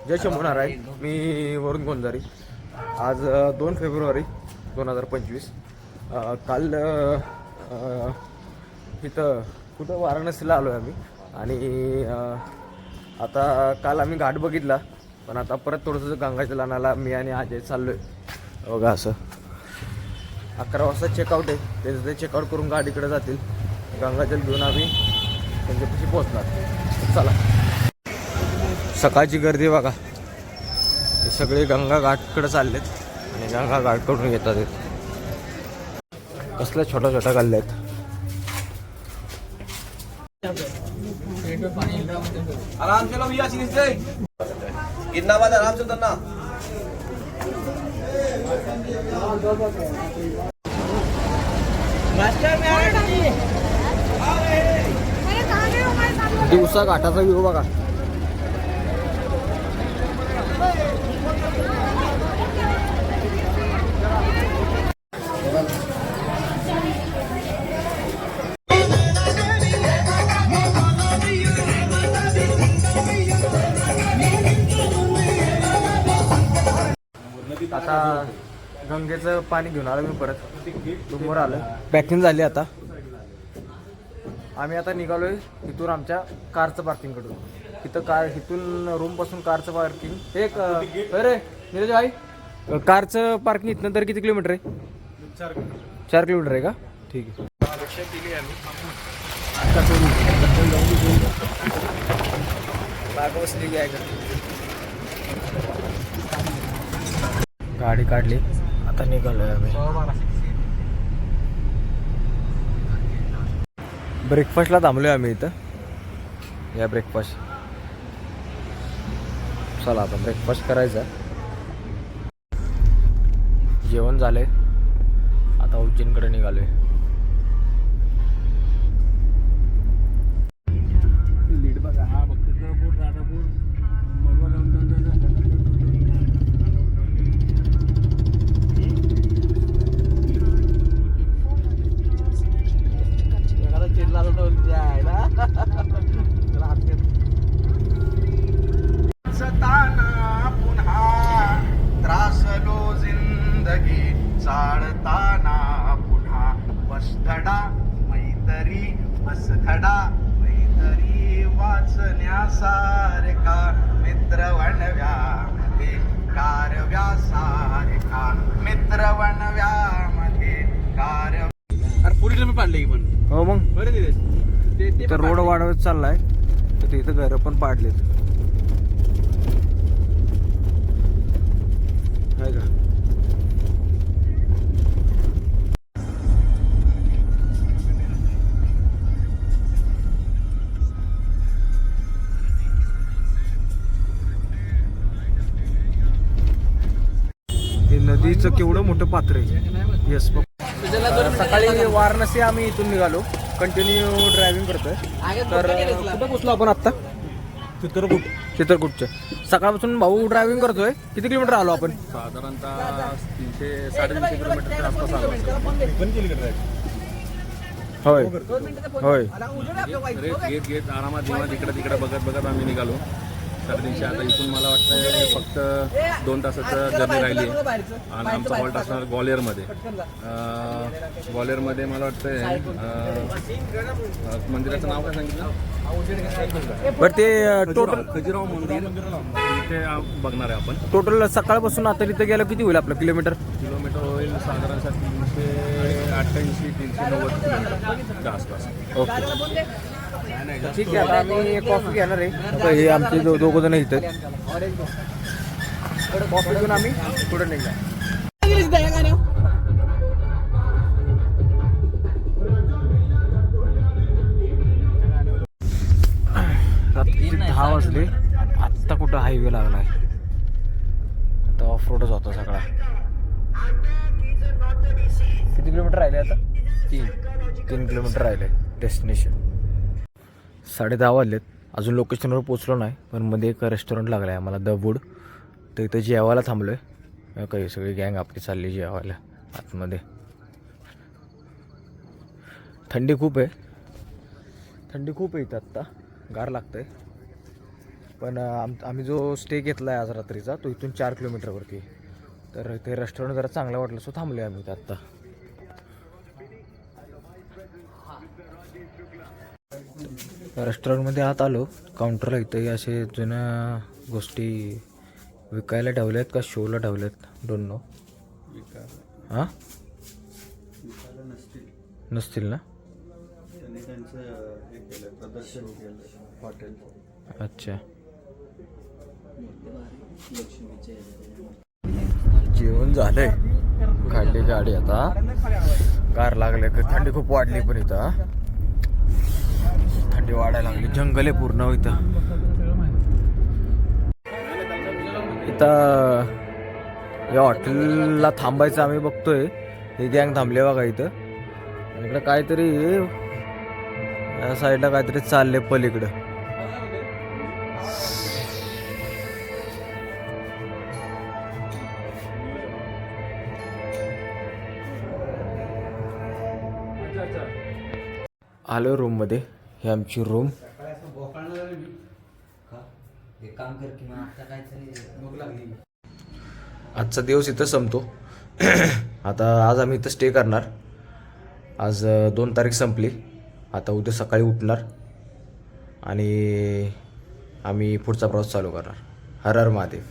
जय शंभू नारायण. मी वरुण गोंजारी. आज 2 फेब्रुवारी 2025. काल इथं कुठं वाराणसीला आलो आहे आम्ही. आणि आता काल आम्ही घाट बघितला, पण आता परत थोडंसं गंगाजल आणायला मी आणि अजय चाललो आहे. बघा असं 11 वाजता चेकआउट आहे. त्यांचं ते चेकआउट करून गाडीकडे जातील. गंगाजल घेऊन आम्ही त्यांच्यापाशी पोहोचणार. चला. सकाळची गर्दी बघा. हे सगळे गंगा घाटकडे चाललेत आणि गंगा घाटकडून येतात. कसल्या छोट्या छोट्या गल्ल्या आहेत. आराम चलो भैया सीरीज से कितना बाद आराम से उतरना. दिवसा घाटाचा व्ह्यू बघा. आता गंगेचं पाणी घेऊन आलो मी परत. डोंगर आलं. पॅकिंग झाली. आता आम्ही आता निघालोय इथून आमच्या कारचं पार्किंग कडून. इथं इथून रूम पासून कारचं पार्किंग एक अरे नीरज भाई, कारचं पार्किंग इथनं तर किती किलोमीटर आहे? 4 किलोमीटर आहे का? ठीक आहे. गाडी काढली. आता निघालोय आम्ही. ब्रेकफास्टला थांबलोय आम्ही इथं. या ब्रेकफास्ट. चला आता ब्रेकफास्ट करायचा. जेवण झालंय. आता उज्जैनकडे निघालोय. लीड बघा. हा बघतो राधापूर सताना पुन्हा त्रासलो जिंदगी चाळताना पुन्हा बसधडा मैतरी बसधडा मैतरी वाचण्यासारखा मित्र वणव्यामध्ये कारव्यासारखा मित्र वणव्यामध्ये कार. अरे पुढे मी पाडले की पण. हो मग बरे दिले तर रोड वाढवत चाललाय. तर इथं घरं पण पाडलेत. आहे का? हे नदीचं केवढं मोठं पात्र आहे. येस. सकाळी वाराणसी आम्ही इथून निघालो. कंटिन्यू ड्रायव्हिंग करतोय. तर कुठं पोचलो आपण आत्ता? चित्रकूटच्या. सकाळपासून भाऊ ड्रायव्हिंग करतोय. किती किलोमीटर आलो आपण? साधारणतः 300-350 किलोमीटरच्या आसपास आलो. होय होय. घेत आरामात दिमाग इकडे तिकडे बघत बघत आम्ही निघालो. 350. आता इथून मला वाटतं फक्त 2 तासाचं जर्नी राहिली आहे. आणि आमचा हॉल्ट असणार ग्वाल्हेरमध्ये. ग्वाल्हेरमध्ये मला वाटतं मंदिराचं नाव काय सांगितलं? बरं ते टोटल खजिराव मंदिर इथे बघणार आहे आपण. टोटल सकाळपासून आता इथं गेलं किती होईल आपलं किलोमीटर? किलोमीटर होईल साधारणतः 388-390 किलोमीटरच्या आसपास. ओके ठीक आहे. आता आम्ही कॉफी घेणार आहे. आता हे आमचे दोघं जण इथं. कॉफी घेऊन आम्ही पुढे निघणार. रात्री 10 वाजले. आत्ता कुठं हायवे लागलाय. आता ऑफ रोडच होता सगळा. किती किलोमीटर राहिले आता? 3 किलोमीटर राहिले डेस्टिनेशन. 10:30 वाजलेत. अजून लोकेशनवर पोचलो नाही. पण मध्ये एक रेस्टॉरंट लागलं आहे आम्हाला, द वूड. तर इथं जेवायला थांबलो आहे. काही सगळी गँग आपली चालली जेवायला आतमध्ये. थंडी खूप आहे. थंडी खूप आहे इथं. आत्ता गार लागतं आहे. पण आम्ही जो स्टे घेतला आहे आज रात्रीचा तो इथून 4 किलोमीटरवरती आहे. तर ते रेस्टॉरंट जरा चांगलं वाटलं सो थांबलो आम्ही इथं आत्ता. रेस्टॉरंटमध्ये आत आलो. काउंटरला इथंही असे जुन्या गोष्टी विकायला ठेवल्यात का शोला ठेवल्यात डोंट नो. हां नसतील ना. अच्छा जेवण झालंय. काढली गाडी आता. गार लागले थंडी खूप वाढली पण इथं थंडी वाढायला लागली. जंगल आहे पूर्ण इथं. इथं या हॉटेलला थांबायचं आम्ही बघतोय. ही गँग थांबले बघा इथं. इकडं काहीतरी या साईडला काहीतरी चाललंय पलीकडं. आलो रूम मध्ये. ही आमची रूम. आजचा दिवस इथं संपतो. आता आज आम्ही इथं स्टे करणार. आज 2 तारीख संपली. आता उद्या सकाळी उठणार आणि आम्ही पुढचा प्रवास चालू करणार. हर हर महादेव.